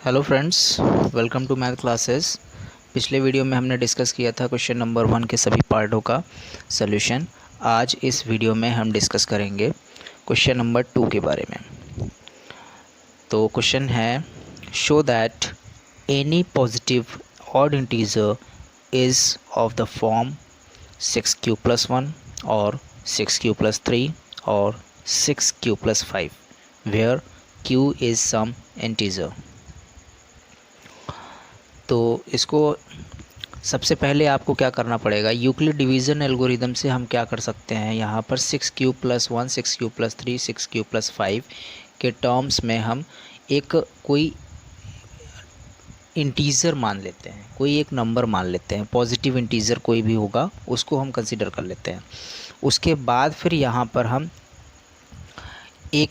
Hello friends, welcome to math classes. पिछले video में हमने डिस्कस किया था क्वेश्चन नंबर 1 के सभी पार्टों का सॉल्यूशन। आज इस वीडियो में हम डिस्कस करेंगे क्वेश्चन नंबर 2 के बारे में। तो क्वेश्चन है, show that any positive odd integer is of the form 6q+1 और 6q+3 और 6q+5 where q is some integer. तो इसको सबसे पहले आपको क्या करना पड़ेगा, यूक्लिड डिवीज़न एल्गोरिदम से हम क्या कर सकते हैं, यहाँ पर 6q+1 6q+3 6q+5 के टर्म्स में हम एक कोई इंटीज़र मान लेते हैं, कोई एक नंबर मान लेते हैं, पॉजिटिव इंटीज़र कोई भी होगा उसको हम कंसीडर कर लेते हैं। उसके बाद फिर यहाँ पर हम एक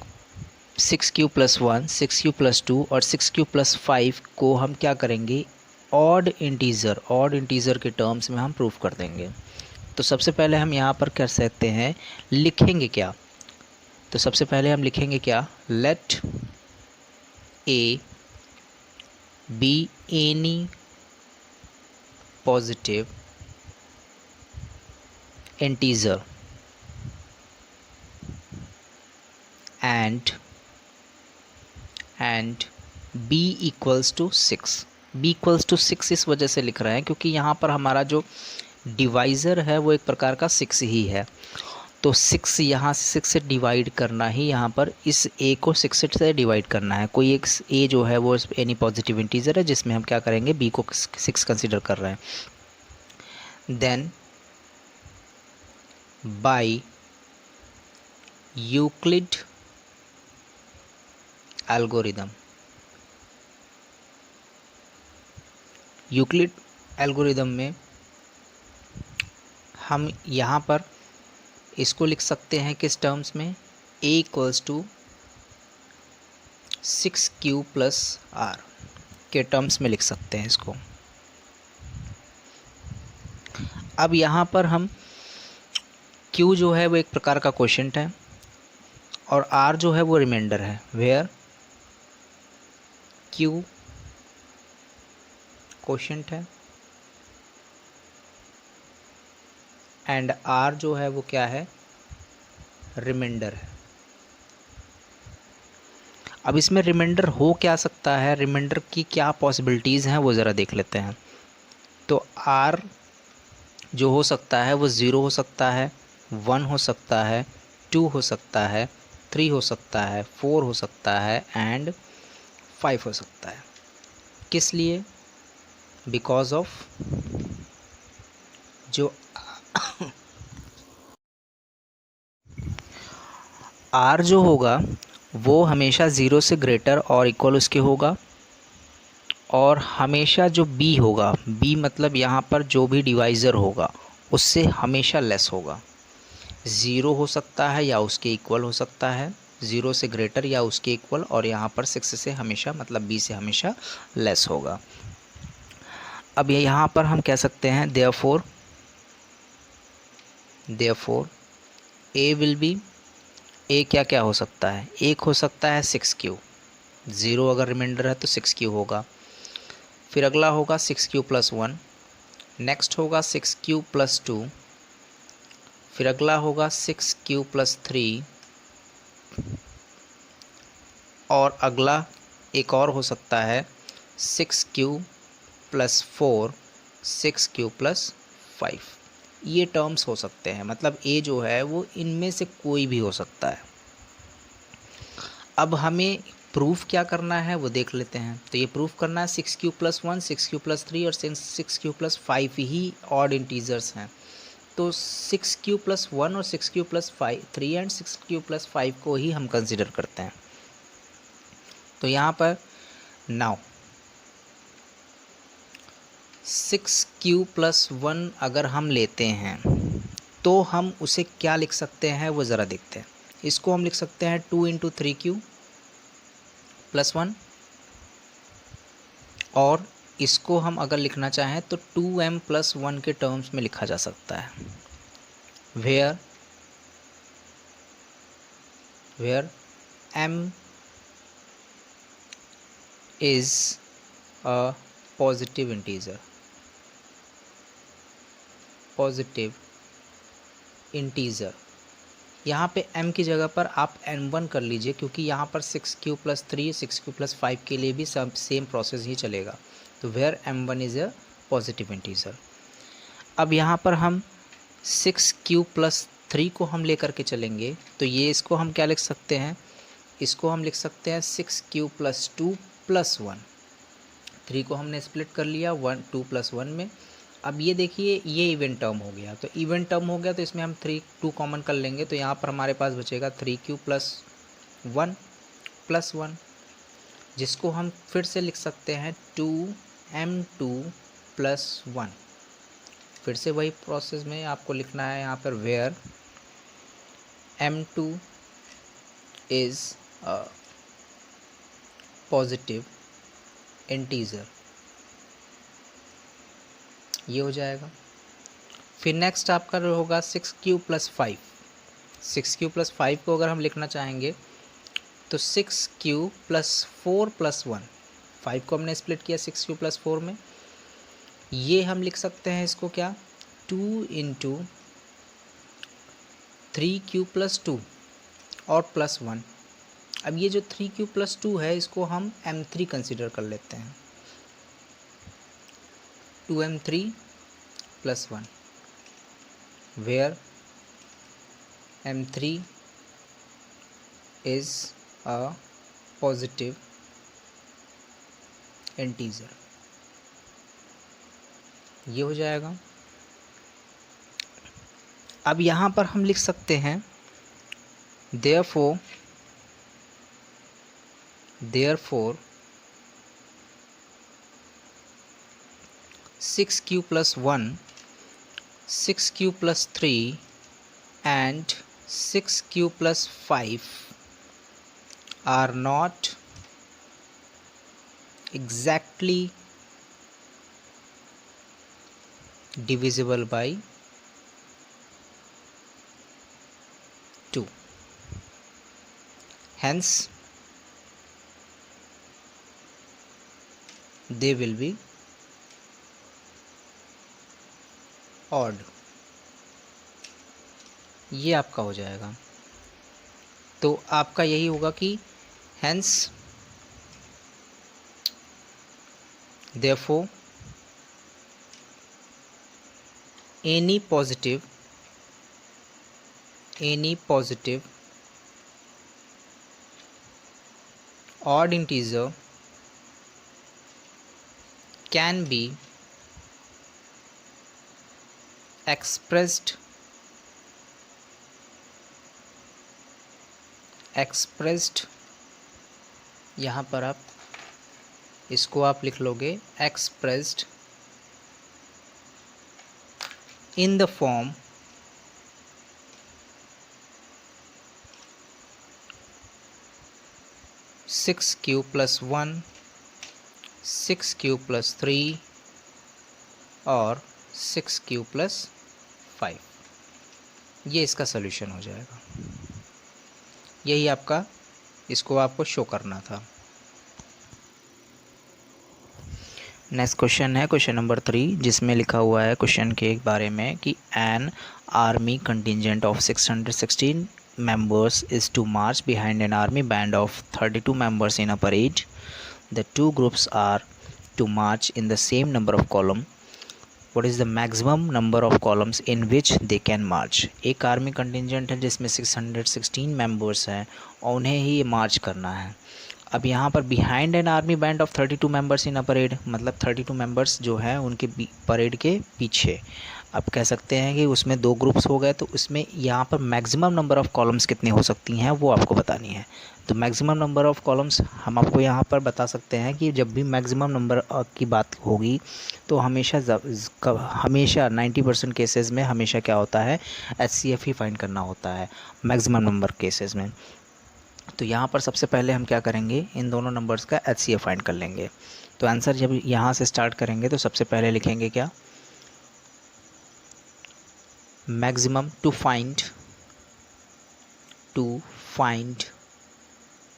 6q+1 6q+2 और 6q+5 को हम क्या करेंगे, ऑड इंटीज़र के टर्म्स में हम प्रूफ कर देंगे। तो सबसे पहले हम यहाँ पर कर सकते हैं, लिखेंगे क्या, तो सबसे पहले हम लिखेंगे क्या, let a be any positive integer and b equals to 6। b equals to 6 इस वजह से लिख रहे हैं क्योंकि यहाँ पर हमारा जो डिवाइज़र है वो एक प्रकार का 6 ही है। तो 6 यहाँ से 6 से डिवाइड करना ही, यहाँ पर इस a को 6 से डिवाइड करना है। कोई एक a जो है वो एनी पॉजिटिव इंटीजर है जिसमें हम क्या करेंगे, b को 6 कंसीडर कर रहे हैं। Then by Euclid algorithm, Euclid algorithm में हम यहाँ पर इसको लिख सकते हैं किस टर्म्स में, a इक्वल्स टू 6q+r के टर्म्स में लिख सकते हैं इसको। अब यहाँ पर हम q जो है वो एक प्रकार का क्वोशंट है और r जो है वो रिमाइंडर है, वेयर q क्वोशंट है एंड r जो है वो क्या है, रिमाइंडर है। अब इसमें रिमाइंडर हो क्या सकता है, रिमाइंडर की क्या पॉसिबिलिटीज़ हैं वो ज़रा देख लेते हैं। तो r जो हो सकता है वो 0 हो सकता है, 1 हो सकता है, 2 हो सकता है, 3 हो सकता है, 4 हो सकता है एंड 5 हो सकता है। किस लिए, बिकॉज ऑफ जो r जो होगा वो हमेशा 0 से ग्रेटर और इक्वल उसके होगा, और हमेशा जो b होगा, b मतलब यहाँ पर जो भी डिवाइज़र होगा उससे हमेशा लेस होगा। 0 हो सकता है या उसके इक्वल हो सकता है, 0 से ग्रेटर या उसके इक्वल, और यहाँ पर 6 से हमेशा मतलब b से हमेशा लेस होगा। अब यहाँ पर हम कह सकते हैं therefore a will be, a क्या क्या हो सकता है, एक हो सकता है 6q, 0 अगर रिमाइंडर है तो 6q होगा। फिर अगला होगा 6q+1, नेक्स्ट होगा 6q+2, फिर अगला होगा 6q+3, और अगला एक और हो सकता है 6q+4 6q+5। ये टर्म्स हो सकते हैं, मतलब a जो है वो इनमें से कोई भी हो सकता है। अब हमें प्रूफ क्या करना है वो देख लेते हैं। तो ये प्रूफ करना है 6q+1 6q+3 और 6q+5 ही ऑड इंटीजर्स हैं। तो 6q+1 और 6q+3 एंड 6q+5 को ही हम कंसिडर करते हैं। तो यहाँ पर नाउ 6q+1 अगर हम लेते हैं तो हम उसे क्या लिख सकते हैं वो ज़रा देखते हैं। इसको हम लिख सकते हैं 2 × 3q+1, और इसको हम अगर लिखना चाहें तो 2m+1 के टर्म्स में लिखा जा सकता है, where m is a positive integer, positive integer. यहाँ पे m की जगह पर आप n1 कर लीजिए, क्योंकि यहाँ पर 6q+3 6q+5 के लिए भी सब सेम प्रोसेस ही चलेगा। तो where m1 is a positive integer. अब यहाँ पर हम 6q+3 को हम लेकर के चलेंगे, तो ये इसको हम क्या लिख सकते हैं, इसको हम लिख सकते हैं 6q+2+1। 3 को हमने स्प्लिट कर लिया 2+1 में। अब ये देखिए ये इवन टर्म हो गया, तो इवन टर्म हो गया तो इसमें हम 2 कॉमन कर लेंगे, तो यहाँ पर हमारे पास बचेगा 3q+1+1, जिसको हम फिर से लिख सकते हैं 2m2+1। फिर से वही प्रोसेस में आपको लिखना है यहाँ पर where m2 is a positive integer, ये हो जाएगा। फिर नेक्स्ट आपका होगा 6q+5। 6q+5 को अगर हम लिखना चाहेंगे तो 6q+4+1, 5 को हमने स्प्लिट किया 6q+4 में, ये हम लिख सकते हैं इसको क्या 2 × 3q+2 और +1। अब ये जो 3q+2 है इसको हम m3 कंसिडर कर लेते हैं, 2m3+1 where m3 is a positive integer, ये हो जाएगा। अब यहाँ पर हम लिख सकते हैं therefore 6q+1 6q+3 and 6q+5 are not exactly divisible by 2, hence they will be odd। ये आपका हो जाएगा। तो आपका यही होगा कि hence therefore any positive odd integer can be expressed यहाँ पर आप इसको आप लिख लोगे expressed in the form 6q+1 6q+3 और 6q+5, ये इसका सॉल्यूशन हो जाएगा। यही आपका इसको आपको शो करना था। नेक्स्ट क्वेश्चन है क्वेश्चन नंबर 3, जिसमें लिखा हुआ है क्वेश्चन के बारे में कि an army contingent of 616 members is to march behind an army band of 32 members in a parade. The two groups are to march in the same number of column. What is the maximum number of columns in which they can march? एक army contingent है जिसमें 616 members हैं और उन्हें ही मार्च करना है। अब यहाँ पर behind an army band of 32 members in a parade, मतलब 32 मेंबर्स जो हैं उनके परेड के पीछे। अब कह सकते हैं कि उसमें 2 ग्रुप्स हो गए, तो उसमें यहाँ पर मैक्सिमम नंबर ऑफ़ कॉलम्स कितनी हो सकती हैं वो आपको बतानी है। तो मैक्सिमम नंबर ऑफ़ कॉलम्स हम आपको यहाँ पर बता सकते हैं कि जब भी मैक्सिमम नंबर की बात होगी तो हमेशा 90% केसेस में हमेशा क्या होता है, HCF ही फाइंड करना होता है मैक्सिमम नंबर केसेस में। तो यहाँ पर सबसे पहले हम क्या करेंगे, इन दोनों नंबर्स का HCF फाइंड कर लेंगे। तो आंसर जब यहाँ से स्टार्ट करेंगे तो सबसे पहले लिखेंगे क्या, maximum to find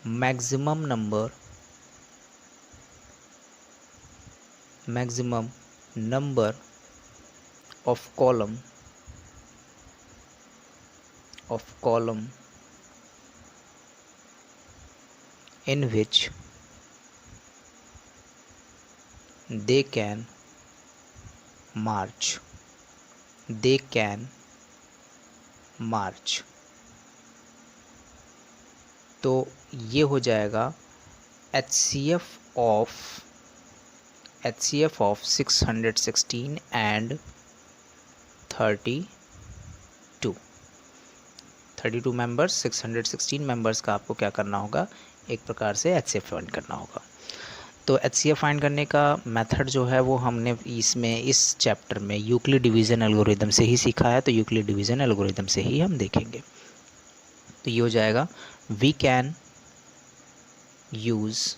maximum number maximum number of column in which they can march. तो ये हो जाएगा HCF of 616 and 32 members, 616 members का आपको क्या करना होगा, एक प्रकार से HCF फाइंड करना होगा। तो HCF फाइंड करने का मेथड जो है वो हमने इस चैप्टर में यूक्लिड डिवीज़न एल्गोरिदम से ही सीखा है, तो यूक्लिड डिवीज़न एल्गोरिदम से ही हम देखेंगे। तो ये हो जाएगा we can use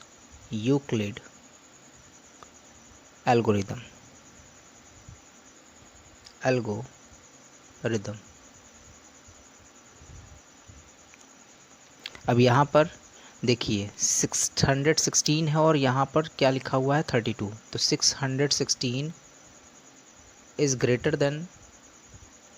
Euclid algorithm. अब यहाँ पर देखिए 616 है और यहाँ पर क्या लिखा हुआ है 32, तो 616 इज़ ग्रेटर देन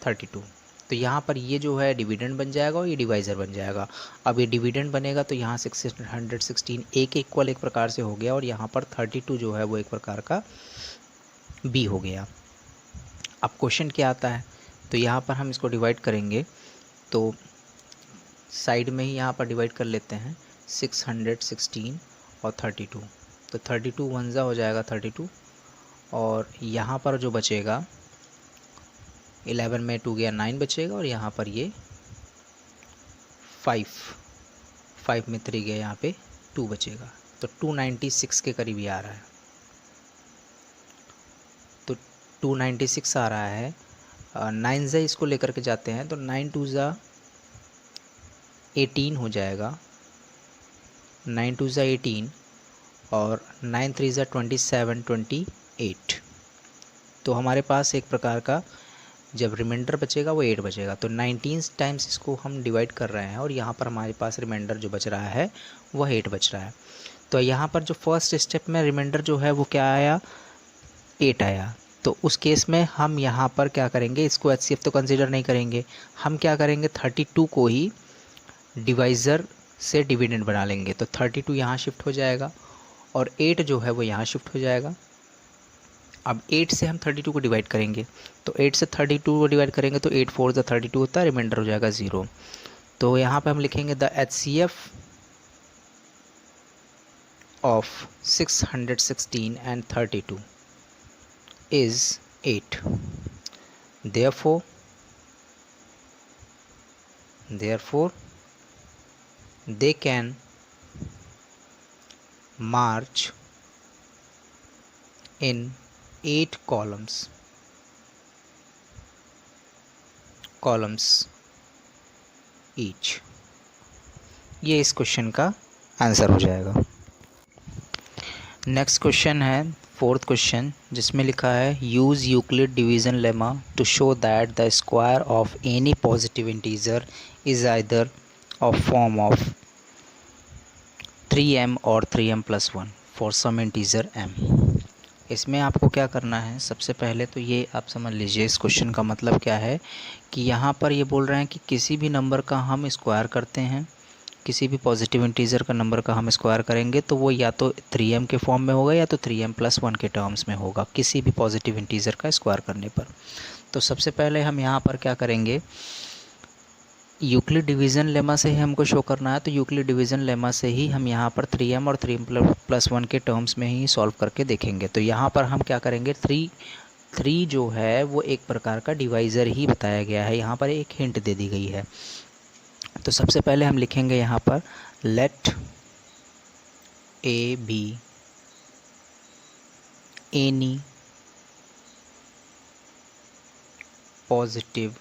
32। तो यहाँ पर ये जो है डिविडेंड बन जाएगा और ये डिवाइज़र बन जाएगा। अब ये डिविडेंड बनेगा तो यहाँ 616 एक इक्वल एक प्रकार से हो गया और यहाँ पर 32 जो है वो एक प्रकार का बी हो गया। अब क्वेश्चन क्या आता है, तो यहाँ पर हम इसको डिवाइड करेंगे, तो साइड में ही यहाँ पर डिवाइड कर लेते हैं 616 और 32, तो 32 वंजा हो जाएगा 32 और यहाँ पर जो बचेगा 11 में 2 गया 9 बचेगा और यहाँ पर ये 5 में 3 गया, यहाँ पे 2 बचेगा, तो 296 के करीब ये आ रहा है। तो 296 आ रहा है, 9 से इसको लेकर के जाते हैं तो 9 2 ज़ा 18 हो जाएगा, 9 2 ज़ा 18 और 9 3 ज़ा 27 28। तो हमारे पास एक प्रकार का जब रिमाइंडर बचेगा वो 8 बचेगा, तो 19 टाइम्स इसको हम डिवाइड कर रहे हैं और यहाँ पर हमारे पास रिमाइंडर जो बच रहा है वह 8 बच रहा है। तो यहाँ पर जो फर्स्ट स्टेप में रिमाइंडर जो है वो क्या आया, 8 आया। तो उस केस में हम यहाँ पर क्या करेंगे, इसको HCF तो कंसिडर नहीं करेंगे, हम क्या करेंगे 32 को ही डिवाइज़र से डिविडेंड बना लेंगे। तो 32 यहाँ शिफ्ट हो जाएगा और 8 जो है वो यहाँ शिफ्ट हो जाएगा। अब 8 से हम 32 को डिवाइड करेंगे, तो 8 से 32 को डिवाइड करेंगे तो 8 4 32 होता है, रिमाइंडर हो जाएगा 0। तो यहाँ पे हम लिखेंगे the HCF of 616 and 32 is 8। Therefore they can march in 8 columns each। ये इस क्वेश्चन का आंसर हो जाएगा। नेक्स्ट क्वेश्चन है 4th क्वेश्चन, जिसमें लिखा है use Euclid division lemma to show that the square of any positive integer is either of form of 3m और 3m+1 for some integer m। इसमें आपको क्या करना है, सबसे पहले तो ये आप समझ लीजिए इस क्वेश्चन का मतलब क्या है कि यहाँ पर ये बोल रहे हैं कि किसी भी नंबर का हम स्क्वायर करते हैं, किसी भी पॉजिटिव इंटीजर का नंबर का हम स्क्वायर करेंगे तो वो या तो 3m के फॉर्म में होगा या तो 3m+1 के टर्म्स में होगा, किसी भी पॉजिटिव इंटीजर का स्क्वायर करने पर। तो सबसे पहले हम यहाँ पर क्या करेंगे, यूक्लिड डिवीज़न लेमा से ही हमको शो करना है, तो यूक्लिड डिवीज़न लेमा से ही हम यहाँ पर 3m और 3m+1 के टर्म्स में ही सॉल्व करके देखेंगे। तो यहाँ पर हम क्या करेंगे, 3 जो है वो एक प्रकार का डिवाइज़र ही बताया गया है, यहाँ पर एक हिंट दे दी गई है। तो सबसे पहले हम लिखेंगे यहाँ पर let a be any positive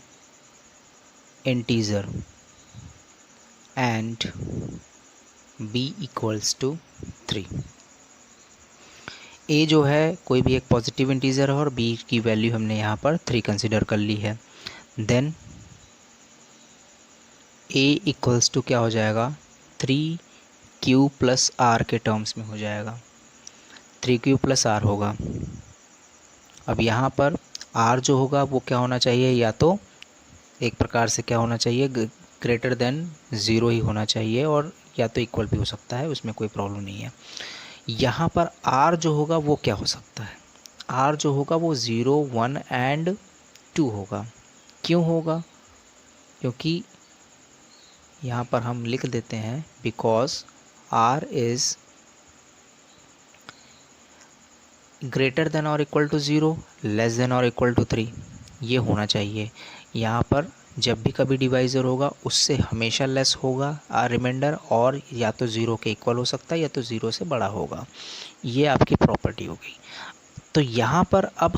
integer and b equals to 3। a जो है कोई भी एक पॉजिटिव इंटीजर है और b की वैल्यू हमने यहाँ पर 3 कंसिडर कर ली है। देन a इक्वल्स टू क्या हो जाएगा, 3q + r के टर्म्स में हो जाएगा, 3q + r होगा। अब यहाँ पर r जो होगा वो क्या होना चाहिए, या तो एक प्रकार से क्या होना चाहिए, ग्रेटर देन 0 ही होना चाहिए, और या तो इक्वल भी हो सकता है, उसमें कोई प्रॉब्लम नहीं है। यहाँ पर r जो होगा वो क्या हो सकता है, r जो होगा वो 0, 1 एंड 2 होगा। क्यों होगा, क्योंकि यहाँ पर हम लिख देते हैं because r is greater than और इक्वल टू 0, लेस देन और इक्वल टू 3, ये होना चाहिए। यहाँ पर जब भी कभी डिवाइज़र होगा उससे हमेशा लेस होगा रिमाइंडर, और या तो 0 के इक्वल हो सकता है या तो 0 से बड़ा होगा। ये आपकी प्रॉपर्टी हो गई। तो यहाँ पर अब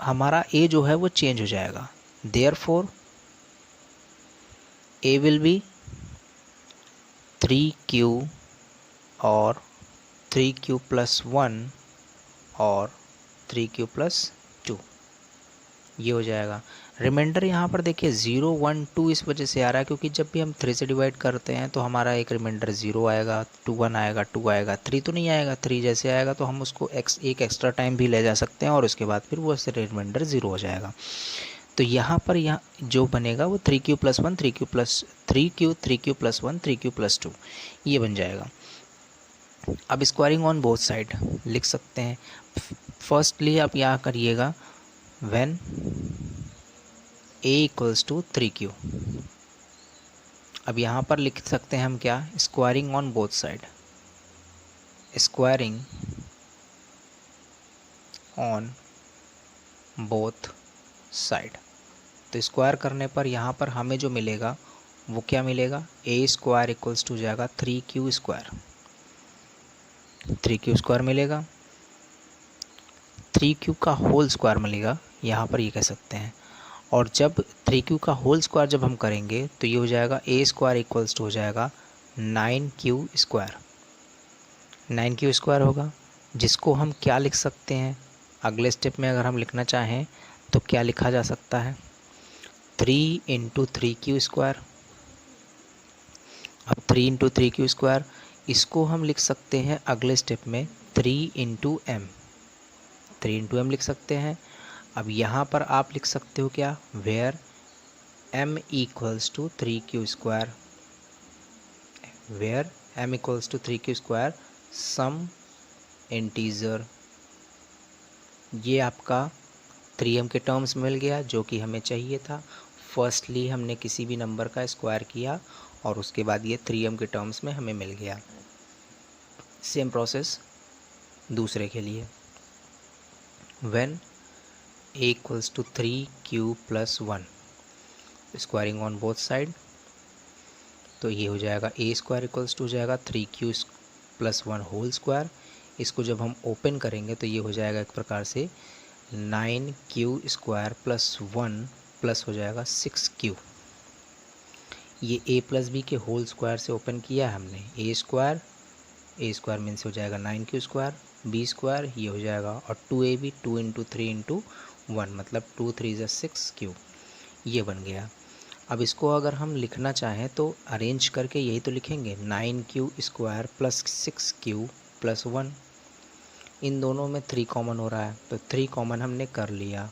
हमारा a जो है वो चेंज हो जाएगा, therefore a will be 3q और 3q प्लस 1 और 3q प्लस 2, ये हो जाएगा। रिमाइंडर यहाँ पर देखिए 0, 1, 2 इस वजह से आ रहा है क्योंकि जब भी हम 3 से डिवाइड करते हैं तो हमारा एक रिमाइंडर 0 आएगा, 2 1 आएगा, 2 आएगा, 3 तो नहीं आएगा। 3 जैसे आएगा तो हम उसको एक एक्स्ट्रा टाइम भी ले जा सकते हैं और उसके बाद फिर वो रिमाइंडर 0 हो जाएगा। तो यहाँ पर जो बनेगा वो 3q plus 1, 3q plus 3q, 3q plus 1, 3q plus 2, ये बन जाएगा। अब स्क्वायरिंग ऑन बोथ साइड लिख सकते हैं। फर्स्टली आप यहाँ करिएगा when a equals to 3q। अब यहाँ पर लिख सकते हैं हम क्या, squaring on both side, squaring on both side. तो स्क्वायर करने पर यहाँ पर हमें जो मिलेगा वो क्या मिलेगा, a स्क्वायर इक्वल्स टू जाएगा 3q स्क्वायर, 3q स्क्वायर मिलेगा, 3q का होल स्क्वायर मिलेगा, यहाँ पर ये कह सकते हैं। और जब 3q का होल स्क्वायर जब हम करेंगे तो ये हो जाएगा a स्क्वायर इक्वल्स टू हो जाएगा 9q स्क्वायर, 9q स्क्वायर होगा, जिसको हम क्या लिख सकते हैं अगले स्टेप में अगर हम लिखना चाहें तो क्या लिखा जा सकता है, 3 इंटू 3q स्क्वायर। अब 3 इंटू 3q स्क्वायर, इसको हम लिख सकते हैं अगले स्टेप में 3 इंटू m, 3 इंटू m लिख सकते हैं। अब यहाँ पर आप लिख सकते हो क्या, where m equals to 3q square, where m equals to 3q square some integer. ये आपका 3m के टर्म्स मिल गया जो कि हमें चाहिए था। फर्स्टली हमने किसी भी नंबर का स्क्वायर किया और उसके बाद ये 3m के टर्म्स में हमें मिल गया। सेम प्रोसेस दूसरे के लिए, when a equals to 3q plus 1, squaring on both side, तो ये हो जाएगा a स्क्वायर इक्वल्स टू हो जाएगा 3q प्लस 1 होल स्क्वायर। इसको जब हम ओपन करेंगे तो ये हो जाएगा एक प्रकार से 9q स्क्वायर प्लस 1 प्लस हो जाएगा 6q। ये a प्लस बी के होल स्क्वायर से ओपन किया है हमने, a स्क्वायर मीन्स हो जाएगा 9q स्क्वायर, b स्क्वायर ये हो जाएगा, और 2ab 2 इंटू 3 इंटू 1 मतलब 2 3 = 6q, ये बन गया। अब इसको अगर हम लिखना चाहें तो अरेंज करके यही तो लिखेंगे, 9q square plus 6q plus 1, इन दोनों में 3 कॉमन हो रहा है तो 3 कॉमन हमने कर लिया,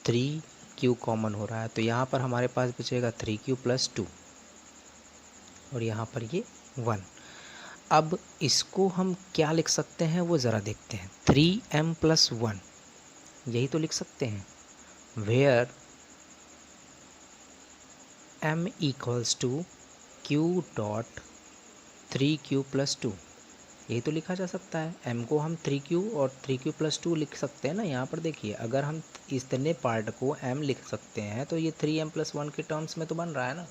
3q कॉमन हो रहा है तो यहाँ पर हमारे पास बचेगा 3q प्लस 2 और यहाँ पर ये 1। अब इसको हम क्या लिख सकते हैं वो ज़रा देखते हैं, 3m प्लस 1 यही तो लिख सकते हैं, where m equals to q dot 3q plus 2, यही तो लिखा जा सकता है। m को हम 3q और 3q प्लस 2 लिख सकते हैं ना। यहाँ पर देखिए अगर हम इतने पार्ट को m लिख सकते हैं तो ये 3m प्लस 1 के टर्म्स में तो बन रहा है ना,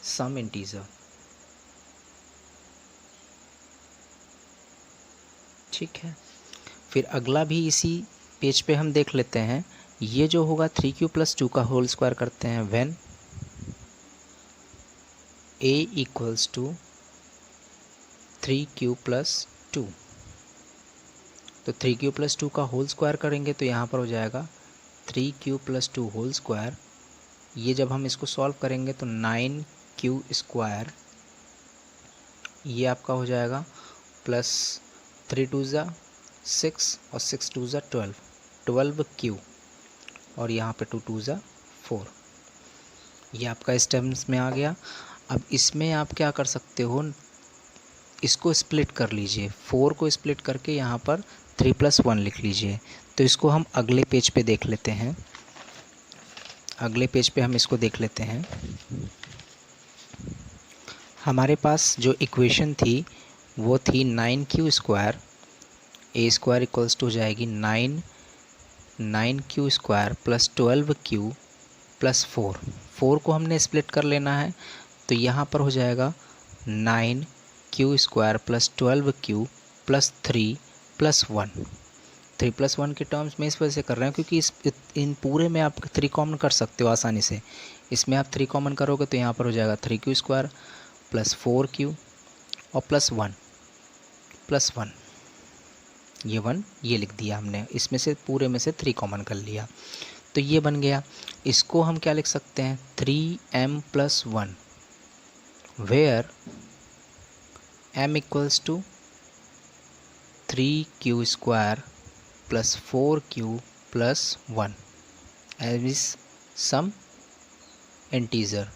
सम इंटीजर। ठीक है, फिर अगला भी इसी पेज पे हम देख लेते हैं। ये जो होगा 3q प्लस 2 का होल स्क्वायर करते हैं, when a equals to 3q plus 2, तो 3q प्लस 2 का होल स्क्वायर करेंगे तो यहाँ पर हो जाएगा 3q प्लस 2 होल स्क्वायर। ये जब हम इसको सॉल्व करेंगे तो 9q स्क्वायर ये आपका हो जाएगा प्लस 3 2 = 6 और 6 2 = 12, 12Q और यहाँ पे 2 2 ज़ा 4। ये आपका इस टर्म्स में आ गया। अब इसमें आप क्या कर सकते हो, इसको स्प्लिट कर लीजिए, 4 को स्प्लिट करके यहाँ पर 3 + 1 लिख लीजिए। तो इसको हम अगले पेज पे देख लेते हैं, अगले पेज पे हम इसको देख लेते हैं। हमारे पास जो इक्वेशन थी वो थी 9Q² A² इक्वल्स टू हो जाएगी 9Q² + 12Q + 4 को हमने स्प्लिट कर लेना है। तो यहाँ पर हो जाएगा 9Q² + 12Q + 3 + 1। 3 + 1 के टर्म्स में इस वजह से कर रहे हैं क्योंकि इन पूरे में आप 3 कॉमन कर सकते हो आसानी से। इसमें आप 3 कॉमन करोगे तो यहाँ पर हो जाएगा 3Q² + 4Q और +1 ये 1 ये लिख दिया हमने, इसमें से पूरे में से 3 कॉमन कर लिया तो ये बन गया। इसको हम क्या लिख सकते हैं, 3m + 1 where m equals to 3Q² + 4Q + 1 as is some integer.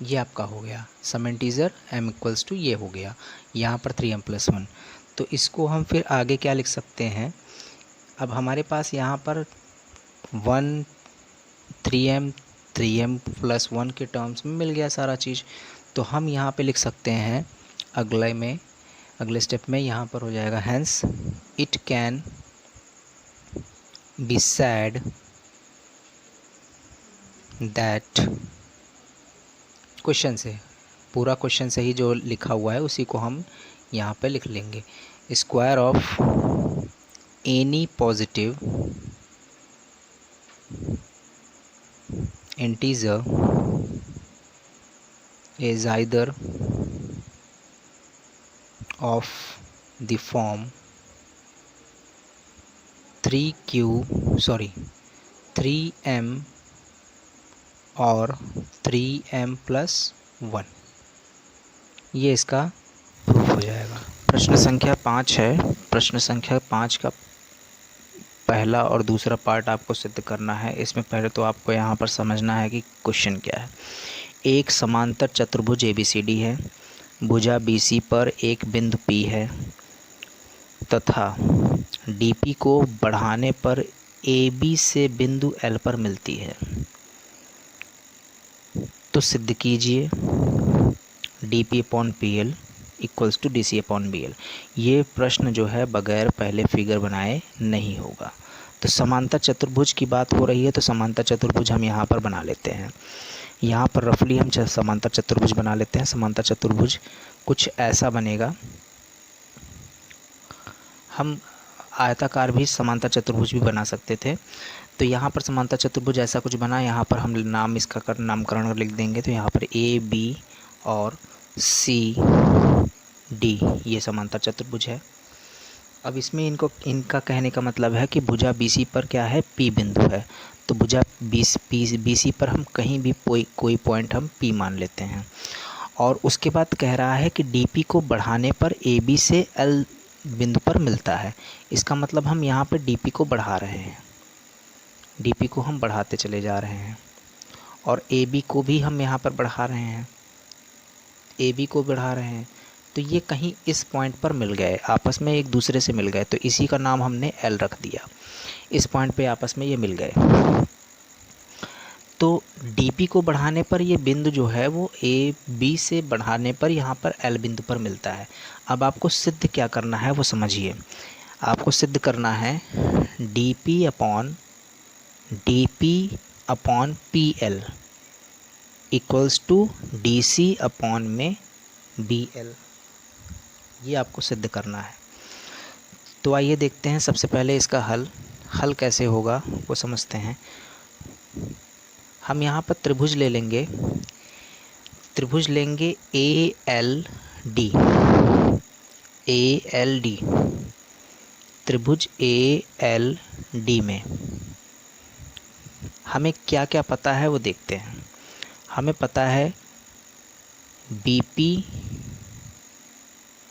ये आपका हो गया some integer m equals to ये हो गया, यहाँ पर 3m + 1। तो इसको हम फिर आगे क्या लिख सकते हैं, अब हमारे पास यहाँ पर 1 3m + 1 के टर्म्स में मिल गया सारा चीज़। तो हम यहाँ पे लिख सकते हैं अगले स्टेप में यहाँ पर हो जाएगा hence it can be said that, question से, पूरा क्वेश्चन से ही जो लिखा हुआ है उसी को हम यहाँ पे लिख लेंगे। Square of any positive integer is either of the form 3m और 3m + 1। ये इसका प्रूफ हो जाएगा। प्रश्न संख्या 5 है। प्रश्न संख्या 5 का पहला और दूसरा पार्ट आपको सिद्ध करना है। इसमें पहले तो आपको यहाँ पर समझना है कि क्वेश्चन क्या है। एक समांतर चतुर्भुज ABCD है, भुजा BC पर एक बिंदु P है तथा DP को बढ़ाने पर AB से बिंदु L पर मिलती है। तो सिद्ध कीजिए DP/PL इक्वल्स टू DC/BL। ये प्रश्न जो है बगैर पहले फिगर बनाए नहीं होगा। तो समांतर चतुर्भुज की बात हो रही है तो समांतर चतुर्भुज हम यहाँ पर बना लेते हैं। यहाँ पर रफली हम समांतर चतुर्भुज बना लेते हैं। समांतर चतुर्भुज कुछ ऐसा बनेगा, हम आयताकार भी समांतर चतुर्भुज भी बना सकते थे। तो यहाँ पर समांतर चतुर्भुज ऐसा कुछ बना, यहाँ पर हम नाम इसका नामकरण लिख देंगे। तो यहाँ पर AB और CD ये समांतर चतुर्भुज है। अब इसमें इनका कहने का मतलब है कि भुजा BC पर क्या है, P बिंदु है। तो भुजा BC पर हम कहीं भी कोई पॉइंट हम P मान लेते हैं। और उसके बाद कह रहा है कि DP को बढ़ाने पर AB से L बिंदु पर मिलता है। इसका मतलब हम यहाँ पर DP को बढ़ा रहे हैं, DP को हम बढ़ाते चले जा रहे हैं और AB को भी हम यहाँ पर बढ़ा रहे हैं, AB को बढ़ा रहे हैं। तो ये कहीं इस पॉइंट पर मिल गए, आपस में एक दूसरे से मिल गए, तो इसी का नाम हमने L रख दिया। इस पॉइंट पे आपस में ये मिल गए। तो DP को बढ़ाने पर ये बिंदु जो है वो AB से बढ़ाने पर यहाँ पर L बिंदु पर मिलता है। अब आपको सिद्ध क्या करना है वो समझिए। आपको सिद्ध करना है DP/PL इक्वल्स टू DC/BL। ये आपको सिद्ध करना है। तो आइए देखते हैं सबसे पहले इसका हल कैसे होगा वो समझते हैं। हम यहाँ पर त्रिभुज ले लेंगे, ALD त्रिभुज ALD में हमें क्या क्या पता है वो देखते हैं। हमें पता है BP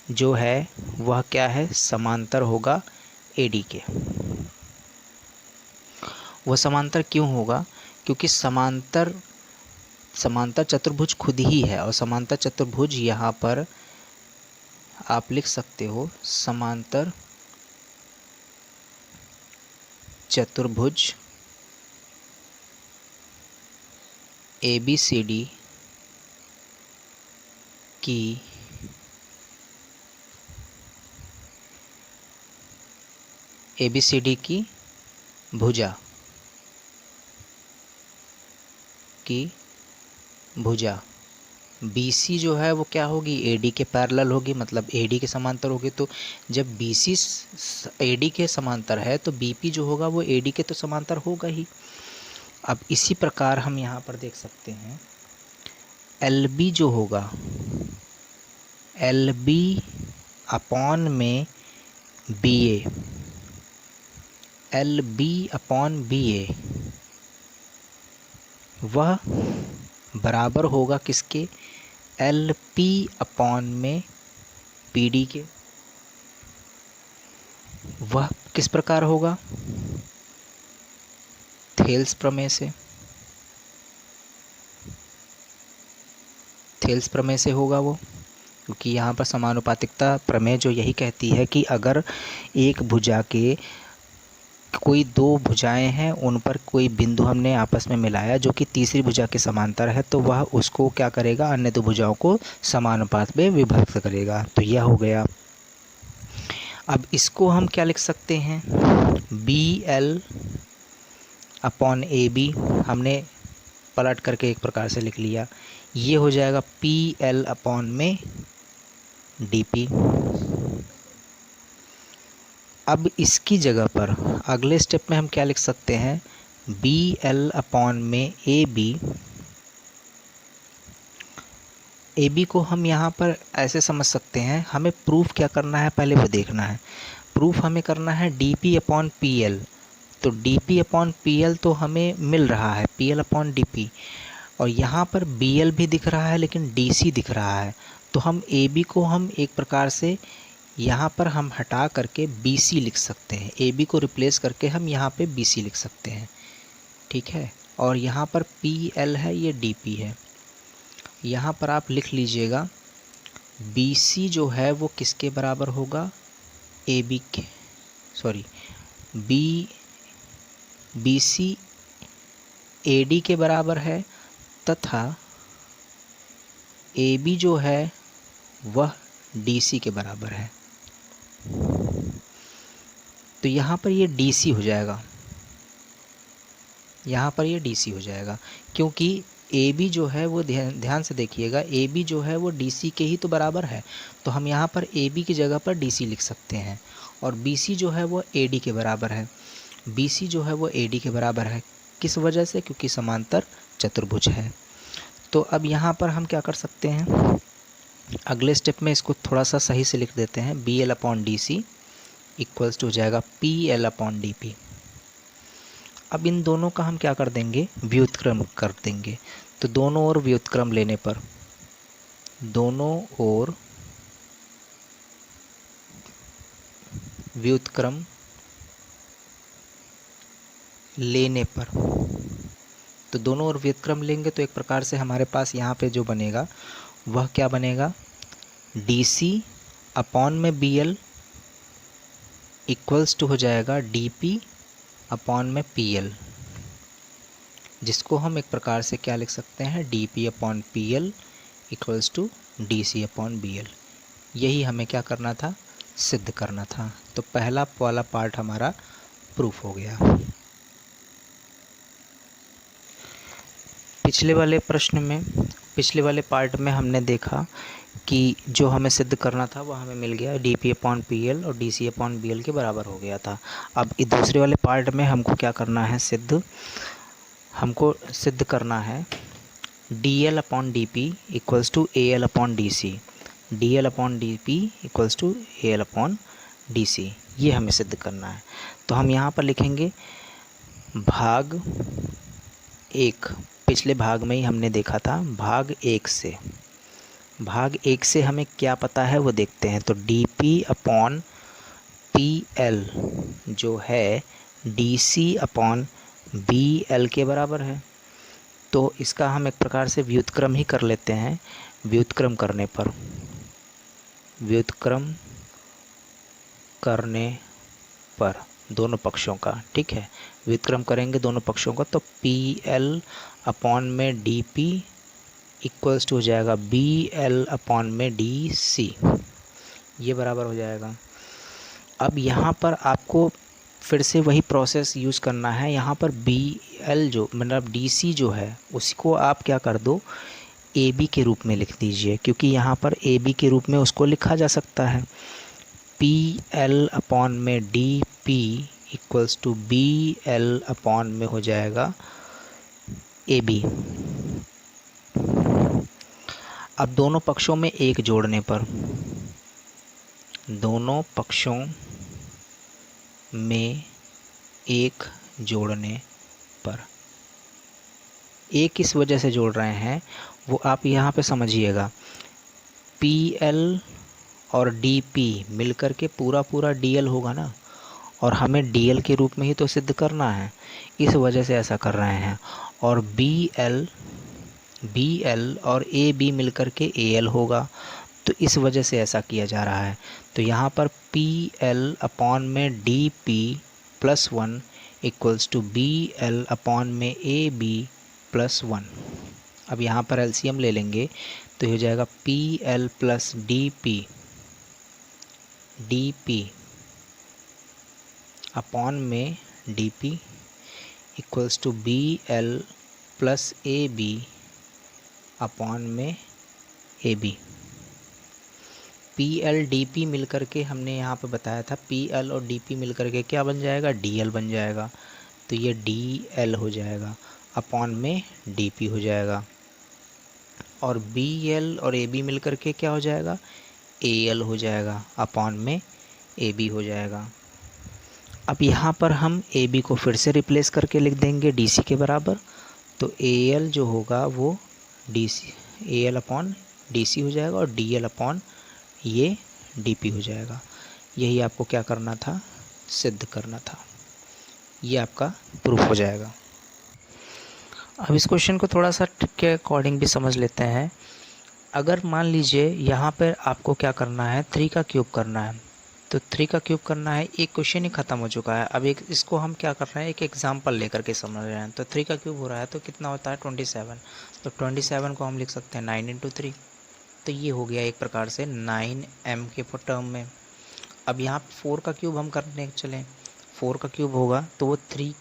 जो है वह क्या है, समांतर होगा AD के। वह समांतर क्यों होगा, क्योंकि समांतर चतुर्भुज खुद ही है, और समांतर चतुर्भुज यहाँ पर आप लिख सकते हो समांतर चतुर्भुज ABCD की ABCD की भुजा BC जो है वो क्या होगी, AD के पैरेलल होगी, मतलब AD के समांतर होगी। तो जब BC AD के समांतर है तो BP जो होगा वो AD के तो समांतर होगा ही। अब इसी प्रकार हम यहाँ पर देख सकते हैं LB जो होगा, LB अपॉन में BA, LB अपॉन BA वह बराबर होगा किसके, LP अपॉन में PD के। वह किस प्रकार होगा, थेल्स प्रमेय से। थेल्स प्रमेय से होगा वो, क्योंकि यहाँ पर समानुपातिकता प्रमेय जो यही कहती है कि अगर एक भुजा के कोई दो भुजाएं हैं, उन पर कोई बिंदु हमने आपस में मिलाया जो कि तीसरी भुजा के समांतर है, तो वह उसको क्या करेगा, अन्य दो भुजाओं को समानुपात में विभक्त करेगा। तो यह हो गया। अब इसको हम क्या लिख सकते हैं, BL अपॉन AB हमने पलट करके एक प्रकार से लिख लिया। ये हो जाएगा PL अपॉन में DP। अब इसकी जगह पर अगले स्टेप में हम क्या लिख सकते हैं, BL अपॉन में AB को हम यहाँ पर ऐसे समझ सकते हैं, हमें प्रूफ क्या करना है पहले वो देखना है। प्रूफ हमें करना है DP अपॉन PL। तो DP अपॉन PL तो हमें मिल रहा है PL अपॉन DP, और यहाँ पर BL भी दिख रहा है लेकिन DC दिख रहा है। तो हम AB को हम एक प्रकार से यहाँ पर हम हटा करके BC लिख सकते हैं, AB को रिप्लेस करके हम यहाँ पे BC लिख सकते हैं, ठीक है। और यहाँ पर PL है, ये DP है। यहाँ पर आप लिख लीजिएगा BC जो है वो किसके बराबर होगा, AB के, सॉरी BC AD के बराबर है, तथा AB जो है वह DC के बराबर है। तो यहाँ पर ये DC हो जाएगा, यहाँ पर ये DC हो जाएगा, क्योंकि AB जो है वो ध्यान से देखिएगा, AB जो है वो DC के ही तो बराबर है। तो हम यहाँ पर AB की जगह पर DC लिख सकते हैं, और BC जो है वो AD के बराबर है। BC जो है वो AD के बराबर है, किस वजह से, क्योंकि समांतर चतुर्भुज है। तो अब यहाँ पर हम क्या कर सकते हैं, अगले स्टेप में इसको थोड़ा सा सही से लिख देते हैं। BL upon DC equals to हो जाएगा PL अपॉन DP। अब इन दोनों का हम क्या कर देंगे, व्युत्क्रम कर देंगे। तो दोनों ओर व्युत्क्रम लेने पर, दोनों ओर व्युत्क्रम लेने पर, तो दोनों ओर व्युत्क्रम लेंगे तो एक प्रकार से हमारे पास यहाँ पे जो बनेगा वह क्या बनेगा, DC अपॉन में BL इक्वल्स टू हो जाएगा DP अपॉन में PL, जिसको हम एक प्रकार से क्या लिख सकते हैं, DP upon PL equals to DC upon BL। यही हमें क्या करना था, सिद्ध करना था। तो पहला वाला पार्ट हमारा प्रूफ हो गया। पिछले वाले पार्ट में हमने देखा कि जो हमें सिद्ध करना था वह हमें मिल गया, DP अपॉन PL और DC अपॉन BL के बराबर हो गया था। अब दूसरे वाले पार्ट में हमको क्या करना है, हमको सिद्ध करना है DL upon DP equals to AL upon DC, DL upon DP equals to AL upon DC, ये हमें सिद्ध करना है। तो हम यहाँ पर लिखेंगे भाग 1, पिछले भाग में ही हमने देखा था, भाग 1 से भाग 1 से हमें क्या पता है वो देखते हैं। तो dp अपॉन pl जो है dc अपॉन bl के बराबर है। तो इसका हम एक प्रकार से व्युत्क्रम ही कर लेते हैं। व्युत्क्रम करने पर दोनों पक्षों का, ठीक है, व्युत्क्रम करेंगे दोनों पक्षों का, तो PL अपॉन में DP इक्वल्स टू हो जाएगा BL अपॉन में DC, ये बराबर हो जाएगा। अब यहाँ पर आपको फिर से वही प्रोसेस यूज़ करना है। यहाँ पर BL जो मतलब DC जो है उसको आप क्या कर दो, AB के रूप में लिख दीजिए, क्योंकि यहाँ पर AB के रूप में उसको लिखा जा सकता है। PL अपॉन में DP equals to BL upon में हो जाएगा AB। अब दोनों पक्षों में एक जोड़ने पर, दोनों पक्षों में एक जोड़ने पर, एक किस वजह से जोड़ रहे हैं वो आप यहाँ पे समझिएगा। PL और DP मिलकर के पूरा DL होगा ना, और हमें DL के रूप में ही तो सिद्ध करना है, इस वजह से ऐसा कर रहे हैं। और BL और AB मिलकर के AL होगा, तो इस वजह से ऐसा किया जा रहा है। तो यहाँ पर PL अपॉन में DP plus 1 equals to BL upon में AB प्लस 1। अब यहाँ पर LCM ले लेंगे तो हो जाएगा PL प्लस DP अपॉन में DP equals to BL plus AB upon में AB। PL DP मिलकर के हमने यहाँ पे बताया था, PL और DP मिलकर के क्या बन जाएगा, DL बन जाएगा। तो ये DL हो जाएगा अपॉन में DP हो जाएगा। और BL और AB मिलकर के क्या हो जाएगा, AL हो जाएगा अपॉन में AB हो जाएगा। अब यहाँ पर हम AB को फिर से रिप्लेस करके लिख देंगे DC के बराबर। तो AL जो होगा वो AL अपॉन DC हो जाएगा और DL अपॉन ये DP हो जाएगा। यही आपको क्या करना था, सिद्ध करना था। ये आपका प्रूफ हो जाएगा। अब इस क्वेश्चन को थोड़ा सा ट्रिक के अकॉर्डिंग भी समझ लेते हैं। अगर मान लीजिए यहाँ पर आपको क्या करना है, 3 का क्यूब करना है, तो 3 का क्यूब करना है, एक क्वेश्चन ही ख़त्म हो चुका है। अब एक इसको हम क्या कर रहे हैं, एक एग्जांपल लेकर के समझ रहे हैं। तो 3 का क्यूब हो रहा है तो कितना होता है 27। तो 27 को हम लिख सकते हैं 9 × 3। तो ये हो गया एक प्रकार से 9m के टर्म में। अब यहाँ 4 का क्यूब हम करने चलें, 4 का क्यूब होगा तो वो 3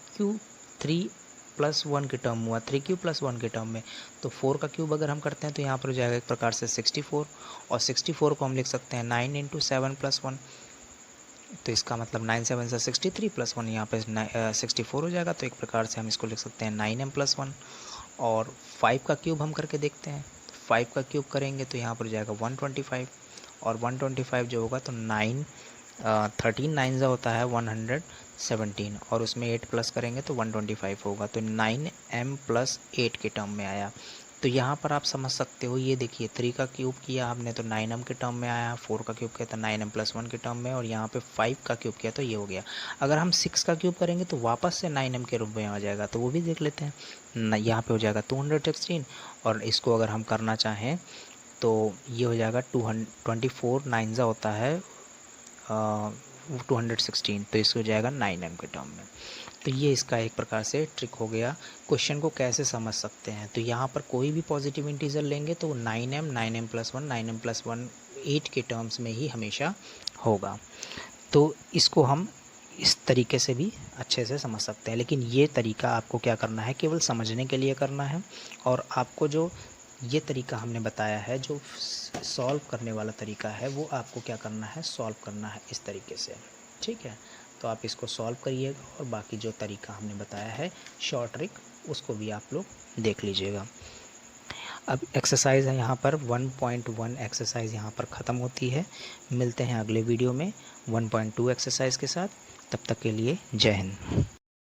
प्लस 1 के टर्म हुआ, 3 प्लस 1 के टर्म में। तो 4 का क्यूब अगर हम करते हैं तो यहाँ पर हो जाएगा एक प्रकार से 64, और 64 को हम लिख सकते हैं 9 × 7 + 1। तो इसका मतलब 9 7 से 63 प्लस 1, यहाँ पे 64 हो जाएगा। तो एक प्रकार से हम इसको लिख सकते हैं 9m + 1। और 5 का क्यूब हम करके देखते हैं, तो 5 का क्यूब करेंगे तो यहाँ पर हो जाएगा 125, और 125 जो होगा तो 13 9 होता है 117, और उसमें 8 प्लस करेंगे तो 125 होगा। तो 9m + 8 के टर्म में आया। तो यहाँ पर आप समझ सकते हो, ये देखिए 3 का क्यूब किया आपने तो 9m के टर्म में आया, 4 का क्यूब किया तो 9m + 1 के टर्म में, और यहाँ पे 5 का क्यूब किया तो ये हो गया। अगर हम 6 का क्यूब करेंगे तो वापस से 9m के रूप में आ जाएगा, तो वो भी देख लेते हैं। यहाँ पे हो जाएगा 216, और इसको अगर हम करना चाहें तो ये हो जाएगा 24 9 होता है 216, तो इसको हो जाएगा 9m के टर्म में। तो ये इसका एक प्रकार से ट्रिक हो गया। क्वेश्चन को कैसे समझ सकते हैं, तो यहाँ पर कोई भी पॉजिटिव इंटीजर लेंगे तो 9m + 1 9m + 1 8 के टर्म्स में ही हमेशा होगा। तो इसको हम इस तरीके से भी अच्छे से समझ सकते हैं, लेकिन ये तरीका आपको क्या करना है, केवल समझने के लिए करना है। और आपको जो ये तरीका हमने बताया है, जो सॉल्व करने वाला तरीका है, वो आपको क्या करना है, सॉल्व करना है इस तरीके से, ठीक है। तो आप इसको सॉल्व करिएगा, और बाकी जो तरीका हमने बताया है शॉर्ट ट्रिक, उसको भी आप लोग देख लीजिएगा। अब एक्सरसाइज है यहाँ पर 1.1 एक्सरसाइज यहाँ पर ख़त्म होती है। मिलते हैं अगले वीडियो में 1.2 एक्सरसाइज के साथ। तब तक के लिए जय हिंद।